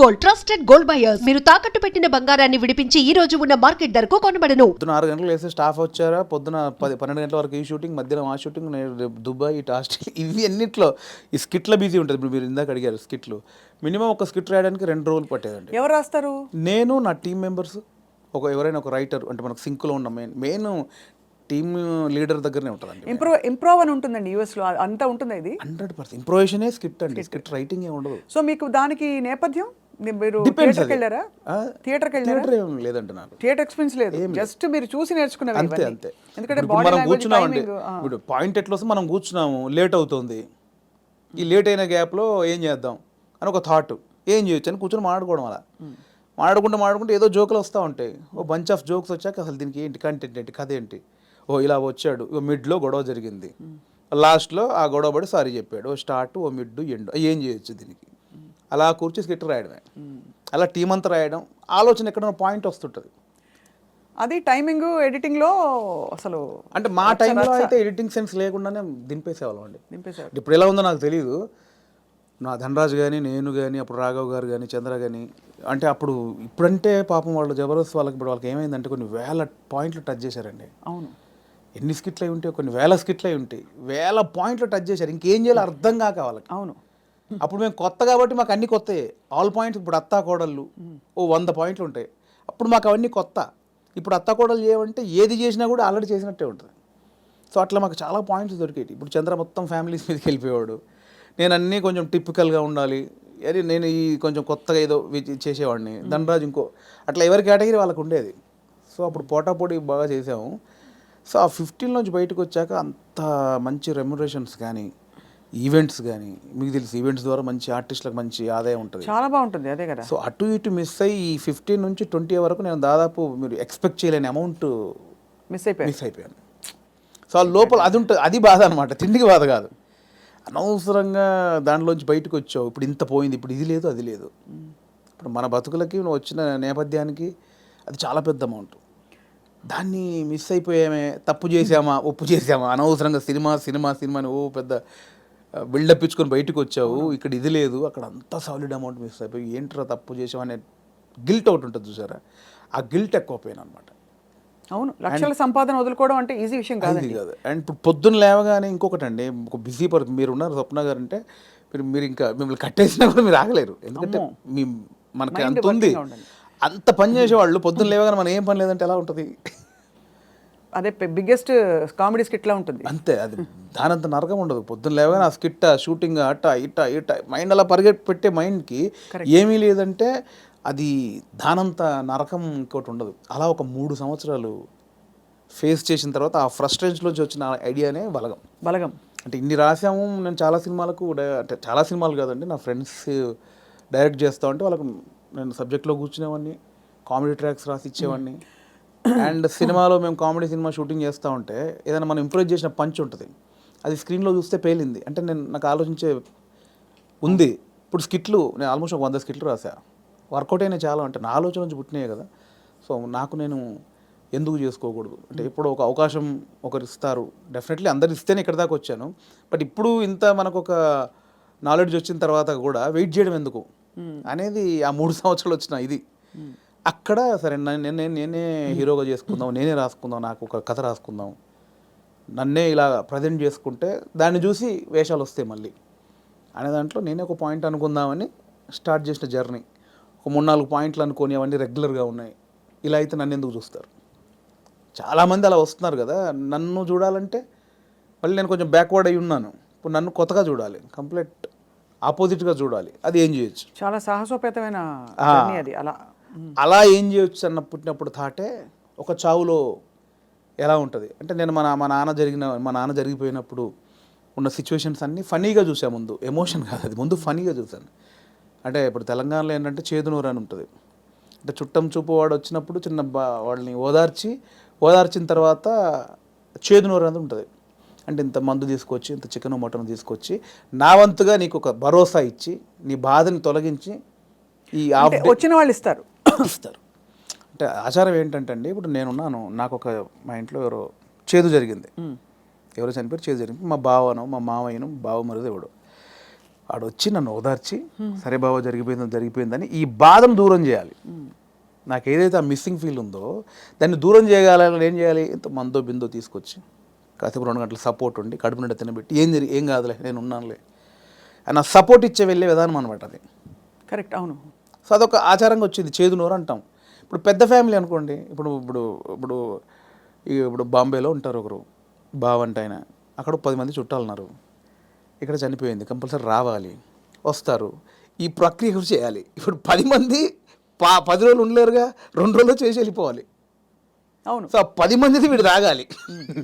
Gold, trusted gold buyers. మీరు తాకట్టు పెట్టిన బంగారాన్ని విడిపించి ఈ రోజు ఉన్న మార్కెట్ ధరకు కొనబడను. పొద్దున 6 గంటలకు లేస్తే స్టాఫ్ వచ్చారా, పొద్దున 12 గంటల వరకు ఈ షూటింగ్, మధ్యాహ్నం ఆ షూటింగ్, రేపు దుబాయ్, ఇటు ఆస్ట్రేలియా, ఇవి అన్నిట్లో ఈ స్కిట్లో బిజీ ఉంటుంది. ఇప్పుడు మీరు ఇందాక అడిగారు స్కిట్లు, మినిమం ఒక స్కిట్ రాయడానికి 2 రోజులు పట్టేదండి. ఎవరు రాస్తారు? నేను, నా టీం మెంబర్స్, ఎవరైనా ఒక రైటర్, అంటే మనకు సింక్లో ఉన్న మెయిన్ టీమ్ లీడర్ దగ్గరనే ఉంటుందండి. ఇంప్రూవ్ అని ఉంటుందండి యూఎస్లో, అంతా ఉంటుంది. ఇది 100% ఇంప్రొవేషనే స్క్రిప్ట్ అండి, స్క్రిప్ట్ రైటింగ్ ఏ ఉండదు. సో మీకు దానికి నేపథ్యం, మీరు Depends థియేటర్కి వెళ్ళారా? థియేటర్ ఏం లేదండి నాకు. థియేటర్ ఎక్స్పీరియన్స్ లేదు, జస్ట్ మీరు చూసి నేర్చుకున్నవి అంతే ఇవన్నీ. అంతే. ఎందుకంటే ఇప్పుడు బాడీ మనం లాంగ్వేజ్, కూర్చున్నామండి, టైమింగ్. ఇప్పుడు పాయింట్ ఎట్లా వస్తే మనం కూర్చున్నాము, లేట్ అవుతుంది, ఈ లేట్ అయిన గ్యాప్లో ఏం చేద్దాం అని ఒక థాట్, ఏం చేయొచ్చు అని కూర్చొని మాట్లాడుకోవడం. అలా మాట్లాడుకుంటే ఏదో జోకులు వస్తూ ఉంటాయి. ఓ బంచ్ ఆఫ్ జోక్స్ వచ్చాక అసలు దీనికి ఏంటి కంటెంట్ ఏంటి, కథ ఏంటి, ఓ ఇలా వచ్చాడు, ఓ మిడ్లో గొడవ జరిగింది, లాస్ట్లో ఆ గొడవ పడి సారీ చెప్పాడు, ఓ స్టార్ట్, ఓ మిడ్, ఎండ్, ఏం చేయొచ్చు దీనికి, అలా కూర్చి స్కిట్ రాయడమే. అలా టీం అంతా రాయడం, ఆలోచన ఎక్కడ పాయింట్ వస్తుంటుంది. అది టైమింగ్, ఎడిటింగ్లో అసలు అంటే మా టైంలో అయితే ఎడిటింగ్ సెన్స్ లేకుండానే దింపేసేవాళ్ళం అండి. దింపేశారు. ఇప్పుడు ఎలా ఉందో నాకు తెలియదు. నా ధనరాజు కానీ, నేను కానీ, అప్పుడు రాఘవ్ గారు కానీ, చంద్ర కానీ, అంటే అప్పుడు ఇప్పుడంటే పాపం వాళ్ళు జబర్దస్త్ వాళ్ళకి, ఇప్పుడు వాళ్ళకి ఏమైందంటే కొన్ని వేల పాయింట్లు టచ్ చేశారండి. అవును, ఎన్ని స్కిట్లు అయి ఉంటాయి, కొన్ని వేల స్కిట్లు అయి ఉంటాయి, వేల పాయింట్లు టచ్ చేశారు. ఇంకేం చేయాలో అర్థం కాక వాళ్ళకి. అవును. అప్పుడు మేము కొత్త కాబట్టి మాకు అన్ని కొత్తయే, ఆల్ పాయింట్స్. ఇప్పుడు అత్తా కోడళ్ళు ఓ 100 పాయింట్లు ఉంటాయి, అప్పుడు మాకు అవన్నీ కొత్త. ఇప్పుడు అత్తా కోడలు చేయమంటే ఏది చేసినా కూడా ఆల్రెడీ చేసినట్టే ఉంటుంది. సో అట్లా మాకు చాలా పాయింట్స్ దొరికేవి. ఇప్పుడు చంద్ర మొత్తం ఫ్యామిలీస్ మీదకి వెళ్ళిపోయేవాడు, నేను అన్నీ కొంచెం టిపికల్గా ఉండాలి, అది నేను ఈ కొంచెం కొత్తగా ఏదో చేసేవాడిని, ధనరాజు ఇంకో, అట్లా ఎవరి కేటగిరీ వాళ్ళకు ఉండేది. సో అప్పుడు పోటాపోటీ బాగా చేసాము. సో ఆ 15 నుంచి బయటకు వచ్చాక అంత మంచి రెమ్యునరేషన్స్ కానీ, ఈవెంట్స్ కానీ, మీకు తెలుసు ఈవెంట్స్ ద్వారా మంచి ఆర్టిస్టులకు మంచి ఆదాయం ఉంటుంది, చాలా బాగుంటుంది. అదే కదా. సో అటు ఇటు మిస్ అయ్యి ఈ 15 నుంచి 20 వరకు నేను దాదాపు మీరు ఎక్స్పెక్ట్ చేయలేని అమౌంట్ మిస్ అయిపోయాను. సో ఆ లోపల అది ఉంటుంది, అది బాధ అనమాట, తిండికి బాధ కాదు. అనవసరంగా దాంట్లోంచి బయటకు వచ్చావు, ఇప్పుడు ఇంత పోయింది, ఇప్పుడు ఇది లేదు అది లేదు. ఇప్పుడు మన బతుకులకి నువ్వు వచ్చిన నేపథ్యానికి అది చాలా పెద్ద అమౌంట్. దాన్ని మిస్ అయిపోయామే, తప్పు చేసామా, ఒప్పు చేసామా, అనవసరంగా సినిమాని ఓ పెద్ద బిల్డప్ ఇచ్చుకొని బయటకు వచ్చావు, ఇక్కడ ఇది లేదు, అక్కడ అంతా సాలిడ్ అమౌంట్ మిస్ అయిపోయి ఏంట్రా తప్పు చేసామనే గిల్ట్ ఒకటి ఉంటుంది చూసారా, ఆ గిల్ట్ ఎక్కువ పోయాను అనమాట. అవును, లక్షల సంపాదన వదులుకోవడం అంటే ఈజీ విషయం కాదు. అండ్ ఇప్పుడు పొద్దున్న లేవగానే ఇంకొకటి అండి, ఒక బిజీ పర్సన్ మీరు ఉన్నారు స్వప్న గారు అంటే, మీరు ఇంకా మిమ్మల్ని కట్టేసినా కూడా మీరు ఆగలేరు, ఎందుకంటే మనకి అంత ఉంది, అంత పని చేసేవాళ్ళు పొద్దున్న లేవగానే మనం ఏం పని లేదంటే ఎలా ఉంటుంది. అదే బిగ్గెస్ట్ కామెడీ స్కిట్లా ఉంటుంది. అంతే, అది దానంత నరకం ఉండదు. పొద్దున్న లేవగానే ఆ స్కిట్, షూటింగ్, అట్ట ఇట్ట మైండ్ అలా పెట్టే మైండ్కి ఏమీ లేదంటే అది దానంత నరకం ఇంకోటి ఉండదు. అలా ఒక 3 సంవత్సరాలు ఫేస్ చేసిన తర్వాత ఆ ఫ్రస్ట్రేషన్లోంచి వచ్చిన ఐడియానే బలగం. అంటే ఇన్ని రాసాము, నేను చాలా సినిమాలకు, అంటే చాలా సినిమాలు కాదండి, నా ఫ్రెండ్స్ డైరెక్ట్ చేస్తా ఉంటే వాళ్ళకు నేను సబ్జెక్ట్లో కూర్చునేవాడిని, కామెడీ ట్రాక్స్ రాసి ఇచ్చేవాడిని. అండ్ సినిమాలో మేము కామెడీ సినిమా షూటింగ్ చేస్తూ ఉంటే ఏదైనా మనం ఇంప్రూవ్ చేసిన పంచ్ ఉంటుంది, అది స్క్రీన్లో చూస్తే పేలింది అంటే నాకు ఆలోచించే ఉంది. ఇప్పుడు స్కిట్లు నేను ఆల్మోస్ట్ ఒక 100 స్కిట్లు రాసా, వర్కౌట్ అయినా చాలా, అంటే నా ఆలోచన నుంచి పుట్టినాయి కదా. సో నాకు నేను ఎందుకు చేసుకోకూడదు, అంటే ఇప్పుడు ఒక అవకాశం ఒకరు ఇస్తారు, డెఫినెట్లీ అందరు ఇస్తేనే ఇక్కడ దాకా వచ్చాను. బట్ ఇప్పుడు ఇంత మనకు ఒక నాలెడ్జ్ వచ్చిన తర్వాత కూడా వెయిట్ చేయడం ఎందుకు అనేది ఆ 3 సంవత్సరాలు వచ్చిన ఇది. అక్కడ సరే నేనే హీరోగా చేసుకుందాం, నేనే రాసుకుందాం, నాకు ఒక కథ రాసుకుందాం, నన్నే ఇలా ప్రజెంట్ చేసుకుంటే దాన్ని చూసి వేషాలు వస్తాయి మళ్ళీ అనే దాంట్లో నేనే ఒక పాయింట్ అనుకుందామని స్టార్ట్ చేసిన జర్నీ. ఒక 3-4 పాయింట్లు అనుకొని అవన్నీ రెగ్యులర్గా ఉన్నాయి. ఇలా అయితే నన్ను ఎందుకు చూస్తారు, చాలామంది అలా వస్తున్నారు కదా. నన్ను చూడాలంటే మళ్ళీ నేను కొంచెం బ్యాక్వర్డ్ అయి ఉన్నాను, ఇప్పుడు నన్ను కొత్తగా చూడాలి, కంప్లీట్ ఆపోజిట్గా చూడాలి, అది ఏం చేయొచ్చు, చాలా సాహసోపేతమైన జర్నీ అది. అలా ఏం చేయొచ్చు అన్న పుట్టినప్పుడు థాటే ఒక చావులో ఎలా ఉంటుంది అంటే, నేను మా నాన్న జరిగిపోయినప్పుడు ఉన్న సిచ్యువేషన్స్ అన్నీ ఫనీగా చూసా, ముందు ఎమోషన్ కాదు అది, ముందు ఫనీగా చూశాను. అంటే ఇప్పుడు తెలంగాణలో ఏంటంటే చేదునూరు అని ఉంటుంది, అంటే చుట్టం చూపు వాడు వచ్చినప్పుడు వాళ్ళని ఓదార్చిన తర్వాత చేదునూరు అనేది ఉంటుంది. అంటే ఇంత మందు తీసుకొచ్చి, ఇంత చికెన్ మటన్ తీసుకొచ్చి నా వంతుగా నీకు ఒక భరోసా ఇచ్చి, నీ బాధని తొలగించి ఈ వచ్చిన వాళ్ళు ఇస్తారు. అంటే ఆచారం ఏంటంటే అండి, ఇప్పుడు నేనున్నాను, నాకు ఒక మా ఇంట్లో ఎవరో చనిపోయారు, చేదు జరిగింది, మా బావనో మా మామయ్యను బావ మరిది ఎవడు వాడు వచ్చి నన్ను ఓదార్చి సరే బావ జరిగిపోయిందని ఈ బాధను దూరం చేయాలి. నాకు ఏదైతే ఆ మిస్సింగ్ ఫీల్ ఉందో దాన్ని దూరం చేయగలని ఏం చేయాలి, ఇంత మందో బిందో తీసుకొచ్చి కాసేపు 2 గంటలు సపోర్ట్ ఉండి కడుపు నిండా తినబెట్టి ఏం కాదులే నేను ఉన్నానులే అని ఆ సపోర్ట్ ఇచ్చే వెళ్ళే విధానం అనమాట అది. కరెక్ట్, అవును. సో అదొక ఆచారంగా వచ్చింది, చేదు నోరు అంటాం. ఇప్పుడు పెద్ద ఫ్యామిలీ అనుకోండి, ఇప్పుడు ఇప్పుడు ఇప్పుడు ఇప్పుడు బాంబేలో ఉంటారు ఒకరు బావంట ఆయన, అక్కడ 10 మంది చుట్టాలు ఉన్నారు, ఇక్కడ చనిపోయింది కంపల్సరీ రావాలి, వస్తారు, ఈ ప్రక్రియ కూడా చేయాలి. ఇప్పుడు 10 మంది 10 రోజులు ఉండలేరుగా, 2 రోజులు చేసి వెళ్ళిపోవాలి. అవును. సో 10 మందిది వీడు తాగాలి,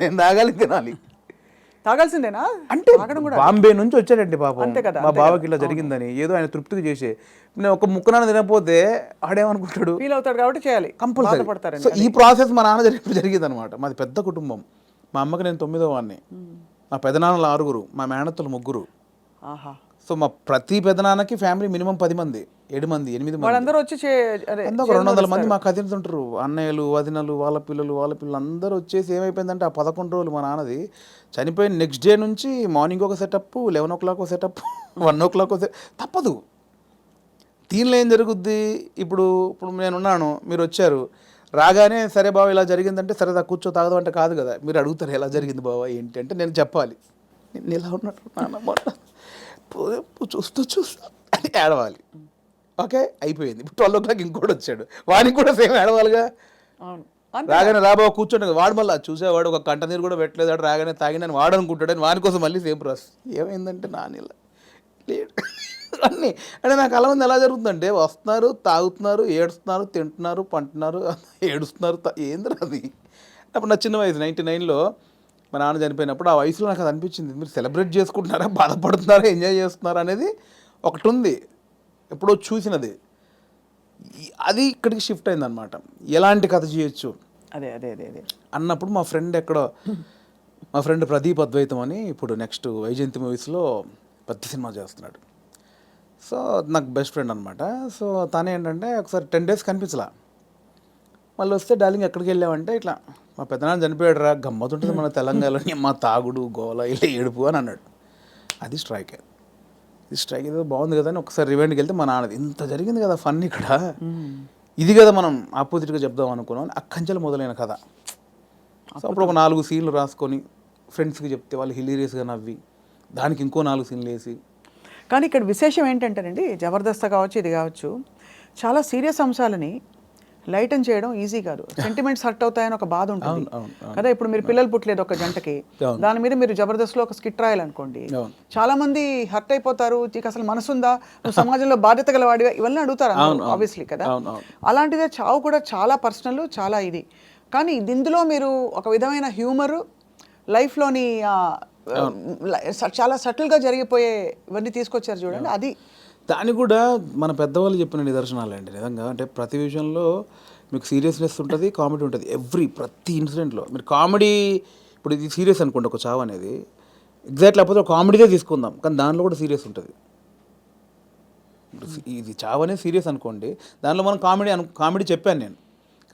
నేను తాగాలి, తినాలి. తాగాల్సిందేనా అంటే తాగడం కూడా బాంబే నుంచి వచ్చాడండి పాపం, అంతే కదా, మా బావకి ఇలా జరిగిందని ఏదో ఆయన తృప్తికి చేసే, నేను ఒక ముక్కనాన్న తినకపోతే ఆడేమనుకుంటాడు, ఫీల్ అవుతాడు కాబట్టి చేయాలి, కంపల్సరీ. బాధపడతారు. సో ఈ ప్రాసెస్ మా నాన్న జరిగింది అనమాట. మాది పెద్ద కుటుంబం, మా అమ్మకి నేను 9వ వాడిని, మా పెదనాన్నలు 6, మా మేనత్తలు 3. ఆహా. సో మా ప్రతి పెదనాన్నకి ఫ్యామిలీ మినిమం 10 మంది, 7 మంది, 8 మంది, వాళ్ళందరూ వచ్చి ఒక 200 మంది మా కజిన్స్ ఉంటారు, అన్నయ్యలు వదినలు వాళ్ళ పిల్లలు అందరూ వచ్చేసి ఏమైపోయిందంటే ఆ 11 రోజులు మా నాన్నది చనిపోయిన నెక్స్ట్ డే నుంచి మార్నింగ్ ఒక సెటప్, 11 o'clock ఒక సెటప్, 1 o'clock తప్పదు. దీనిలో ఏం జరుగుద్ది, ఇప్పుడు నేనున్నాను, మీరు వచ్చారు, రాగానే సరే బావ ఇలా జరిగిందంటే సరే కూర్చో తాగదు అంటే కాదు కదా, మీరు అడుగుతారు ఎలా జరిగింది బావ ఏంటి అంటే నేను చెప్పాలి, నేను ఇలా ఉన్నట్టు నాన్న చూస్తూ అని ఏడవాలి. ఓకే అయిపోయింది. ఇప్పుడు 12 o'clock ఇంకోటి వచ్చాడు, వాడికి కూడా సేమ్ ఏడవాలిగా. అవును. రాగానే రాబావ కూర్చోండి, వాడు మళ్ళీ చూసేవాడు ఒక కంట నీరు కూడా పెట్టలేదు, వాడు రాగానే తాగినని వాడు అనుకుంటాడని వాని కోసం మళ్ళీ సేమ్ ప్రాసెస్. ఏమైందంటే నానిలా లేడు అన్నీ అంటే నాకు అలా ఉంది. ఎలా జరుగుతుందంటే వస్తున్నారు, తాగుతున్నారు, ఏడుస్తున్నారు, తింటున్నారు, పంటున్నారు, ఏడుస్తున్నారు, ఏంద్రా అది. అప్పుడు నా చిన్న వయసు 99లో మా నాన్న చనిపోయినప్పుడు ఆ వయసులో నాకు అది అనిపించింది, మీరు సెలబ్రేట్ చేసుకుంటున్నారా, బాధపడుతున్నారా, ఎంజాయ్ చేస్తున్నారా అనేది ఒకటి ఉంది, ఎప్పుడో చూసినది. అది ఇక్కడికి షిఫ్ట్ అయిందనమాట. ఎలాంటి కథ చేయొచ్చు అదే అదే అదే అదే అన్నప్పుడు మా ఫ్రెండ్ ప్రదీప్ అద్వైతం అని ఇప్పుడు నెక్స్ట్ వైజయంతి మూవీస్లో పెద్ద సినిమా చేస్తున్నాడు. సో నాకు బెస్ట్ ఫ్రెండ్ అనమాట. సో తనే ఏంటంటే ఒకసారి 10 days కనిపించలా, మళ్ళీ వస్తే డార్లింగ్ ఎక్కడికి వెళ్ళామంటే ఇట్లా మా పెద్దనాన్న చనిపోయాడు రా, గమ్మతుంటుంది మన తెలంగాణలో మా తాగుడు గోల ఇలా ఏడుపు అని అన్నాడు. అది స్ట్రైక్ ఏదో బాగుంది కదా అని ఒకసారి రివెండ్కి వెళ్తే మా నాన్నది ఇంత జరిగింది కదా ఫన్ ఇక్కడ, ఇది కదా మనం ఆపోజిట్గా చెప్దాం అనుకున్నాం. అక్కంచెలు మొదలైన కథ. సో అప్పుడు ఒక 4 సీన్లు రాసుకొని ఫ్రెండ్స్కి చెప్తే వాళ్ళు హిలీరియస్గా నవ్వి దానికి ఇంకో 4 సీన్లు వేసి. కానీ ఇక్కడ విశేషం ఏంటంటేనండి, జబర్దస్త్ కావచ్చు ఇది కావచ్చు, చాలా సీరియస్ అంశాలని లైటన్ చేయడం ఈజీ కాదు. సెంటిమెంట్స్ హర్ట్ అవుతాయని ఒక బాధ ఉంటుంది కదా. ఇప్పుడు మీరు పిల్లలు పుట్టలేదు ఒక జంటకి, దాని మీద మీరు జబర్దస్త్లో ఒక స్కిట్ రాయాలనుకోండి, చాలా మంది హర్ట్ అయిపోతారు, నీకు అసలు మనసుందా, నువ్వు సమాజంలో బాధ్యత గలవాడిగా, ఇవన్నీ అడుగుతారు ఆబ్వియస్లీ కదా. అలాంటిదే చావు కూడా చాలా పర్సనల్, చాలా ఇది. కానీ ఇందులో మీరు ఒక విధమైన హ్యూమరు, లైఫ్లోని చాలా సటిల్గా జరిగిపోయే ఇవన్నీ తీసుకొచ్చారు చూడండి. అది దాన్ని కూడా మన పెద్దవాళ్ళు చెప్పిన నిదర్శనాలు అండి నిజంగా. అంటే ప్రతి విషయంలో మీకు సీరియస్నెస్ ఉంటుంది, కామెడీ ఉంటుంది. ప్రతి ఇన్సిడెంట్లో మీరు కామెడీ, ఇప్పుడు ఇది సీరియస్ అనుకోండి ఒక చావు అనేది, ఎగ్జాక్ట్ లేకపోతే ఒక కామెడీదే తీసుకుందాం, కానీ దానిలో కూడా సీరియస్ ఉంటుంది. ఇది చావు అనేది సీరియస్ అనుకోండి, దానిలో మనం కామెడీ చెప్పాను నేను,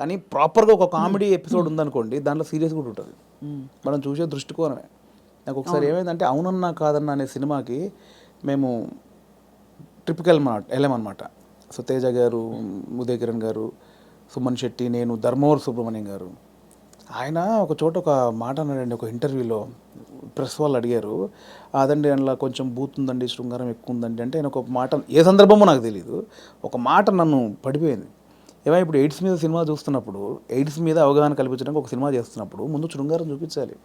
కానీ ప్రాపర్గా ఒక కామెడీ ఎపిసోడ్ ఉందనుకోండి, దాంట్లో సీరియస్ కూడా ఉంటుంది. మనం చూసే దృష్టికోణమే. నాకు ఒకసారి ఏమైందంటే అవునన్నా కాదన్నా అనే సినిమాకి మేము ట్రిప్కి వెళ్ళామన్నమాట. సో తేజ గారు, ఉదయ్ కిరణ్ గారు, సుమన్ శెట్టి, నేను, ధర్మవరం సుబ్రహ్మణ్యం గారు. ఆయన ఒక చోట ఒక మాట అన్నాడండి ఒక ఇంటర్వ్యూలో. ప్రెస్ వాళ్ళు అడిగారు, అదండి అందులో కొంచెం బూత్ ఉందండి, శృంగారం ఎక్కువ ఉందండి అంటే, ఆయన ఒక మాట, ఏ సందర్భమో నాకు తెలియదు, ఒక మాట నన్ను పడిపోయింది. ఏమైనా ఇప్పుడు ఎయిడ్స్ మీద సినిమా చూస్తున్నప్పుడు, ఎయిడ్స్ మీద అవగాహన కల్పించడానికి ఒక సినిమా చేస్తున్నప్పుడు ముందు శృంగారం చూపించాలి.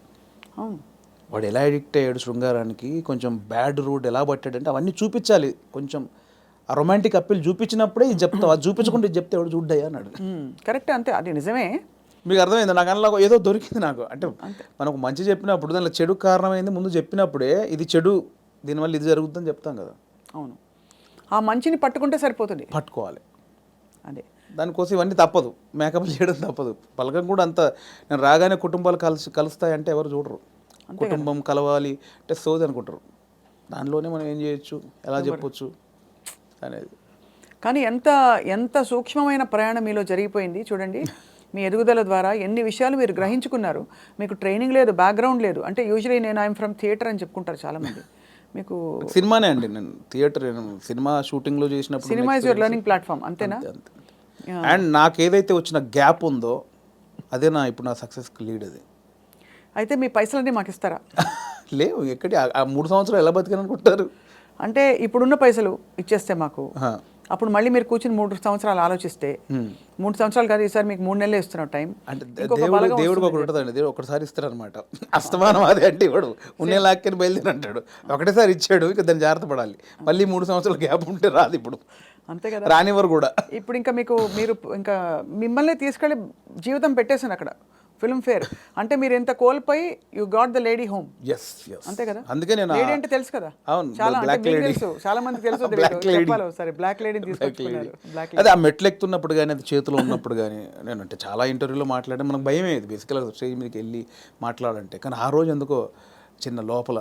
వాడు ఎలా అడిక్ట్ అయ్యాడు శృంగారానికి, కొంచెం బ్యాడ్ రూట్ ఎలా పట్టాడంటే అవన్నీ చూపించాలి. కొంచెం ఆ రొమాంటిక్ అప్పీల్ చూపించినప్పుడే ఇది చెప్తావు, అది చూపించకుండా ఇది చెప్తే ఎవడు చూడ్డాయా అన్నాడు. కరెక్ట్, అంతే, అది నిజమే. మీకు అర్థమైంది? నాకు అందులో ఏదో దొరికింది నాకు. అంటే మనకు మంచి చెప్పినప్పుడు దానిలో చెడు కారణమైంది ముందు చెప్పినప్పుడే, ఇది చెడు, దీనివల్ల ఇది జరుగుతుందని చెప్తాం కదా. అవును, ఆ మంచిని పట్టుకుంటే సరిపోతుంది, పట్టుకోవాలి. అదే దానికోసం ఇవన్నీ తప్పదు, మేకప్ చేయడం తప్పదు. పలకం కూడా అంత, నేను రాగానే కుటుంబాలు కలుస్తాయంటే ఎవరు చూడరు. కుటుంబం కలవాలి అంటే సోది అనుకుంటారు. దానిలోనే మనం ఏం చేయొచ్చు, ఎలా చెప్పొచ్చు అనేది. కానీ ఎంత సూక్ష్మమైన ప్రయాణం మీలో జరిగిపోయింది చూడండి. మీ ఎదుగుదల ద్వారా ఎన్ని విషయాలు మీరు గ్రహించుకున్నారు. మీకు ట్రైనింగ్ లేదు, బ్యాక్గ్రౌండ్ లేదు. అంటే యూజువలీ నేను ఐఎమ్ ఫ్రమ్ థియేటర్ అని చెప్పుకుంటారు చాలామంది. మీకు సినిమానే అండి, నేను థియేటర్ సినిమా షూటింగ్లో చేసినప్పుడు cinema is your learning platform అంతేనా? అండ్ నాకు ఏదైతే వచ్చిన గ్యాప్ ఉందో అదే ఇప్పుడు నా సక్సెస్కి లీడ్ అది. అయితే మీ పైసలన్నీ మాకు ఇస్తారా? లేవు ఎక్కడి, ఆ 3 సంవత్సరాలు ఎలా బతికాననుకుంటారు? అంటే ఇప్పుడున్న పైసలు ఇచ్చేస్తే మాకు, ఆ. అప్పుడు మళ్ళీ మీరు కూర్చుని 3 సంవత్సరాలు ఆలోచిస్తే 3 సంవత్సరాలు కాదు, ఈసారి మీకు 3 నెలలే ఇస్తున్నాం టైం. అంటే దేవుడికి ఒకటి ఉంటుందండి, దేవుడు ఒకటిసారి ఇస్తారనమాట. అస్తమానం అదే అంటే ఇవ్వడు, ఉన్నే లాక్కని బయలుదేరి అంటాడు. ఒకటేసారి ఇచ్చాడు, ఇక దాన్ని జాగ్రత్త పడాలి. మళ్ళీ 3 సంవత్సరాల గ్యాప్ ఉంటే రాదు ఇప్పుడు, అంతే కదా, రానివ్వరు కూడా. ఇప్పుడు ఇంకా మీరు ఇంకా మిమ్మల్ని తీసుకెళ్ళి జీవితం పెట్టేసాను అక్కడ ఫిల్మ్ ఫేర్ అంటే. మీరు ఎంత కోల్పోయి you got the lady home. Yes yes, అంతే కదా. అందుకే నేను లేడీ అంటే తెలుసు కదా, అవును, చాలా బ్లాక్ అంటే మీకు లేడీ, తెలుసు, చాలా మందికి తెలుసు. బ్లాక్ లేడీ, చెప్పాలి సరే, బ్లాక్ లేడీని తీసుకొచ్చుకున్నారు. బ్లాక్ అదే ఆ మెట్లు ఎక్కుతున్నప్పుడు కానీ, అది చేతిలో ఉన్నప్పుడు కానీ, నేను అంటే చాలా ఇంటర్వ్యూలో మాట్లాడే మనకు భయం అయ్యేది బేసికల్గా స్టేజ్ మీదకి వెళ్ళి మాట్లాడాలంటే. కానీ ఆ రోజు ఎందుకో చిన్న లోపల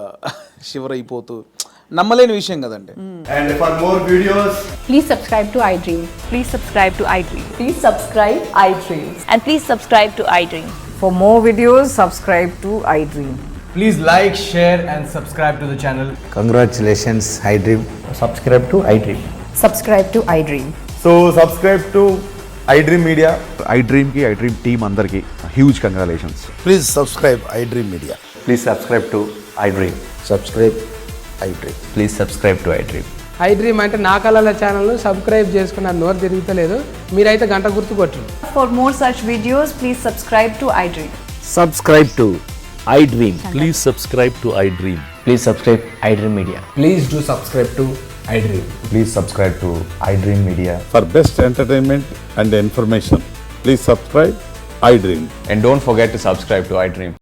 షివర్ అయిపోతూ, నమ్మలేని విషయం కదండి. And for more videos, Please subscribe to iDream. Please subscribe to iDream. Please subscribe iDream. And please subscribe to iDream. For more videos, subscribe to iDream. please like, share and subscribe to the channel. Congratulations, iDream. Subscribe to iDream. Subscribe to iDream. So subscribe to iDream Media. iDream team అందరికి huge congratulations. Please subscribe iDream Media. Please subscribe to iDream. Subscribe iDream. Please subscribe to iDream. iDream అంటే నా కళల ఛానల్ను subscribe చేసుకున్న నోరు తిరుగుతలేదు, మీరైతే గంట గుర్తు కొట్టండి. For more such videos, please subscribe to iDream. Subscribe to iDream. Please subscribe to iDream. Please subscribe iDream Media. Please do subscribe to iDream. Please subscribe to iDream Media. For best entertainment and information, please subscribe iDream. And don't forget to subscribe to iDream.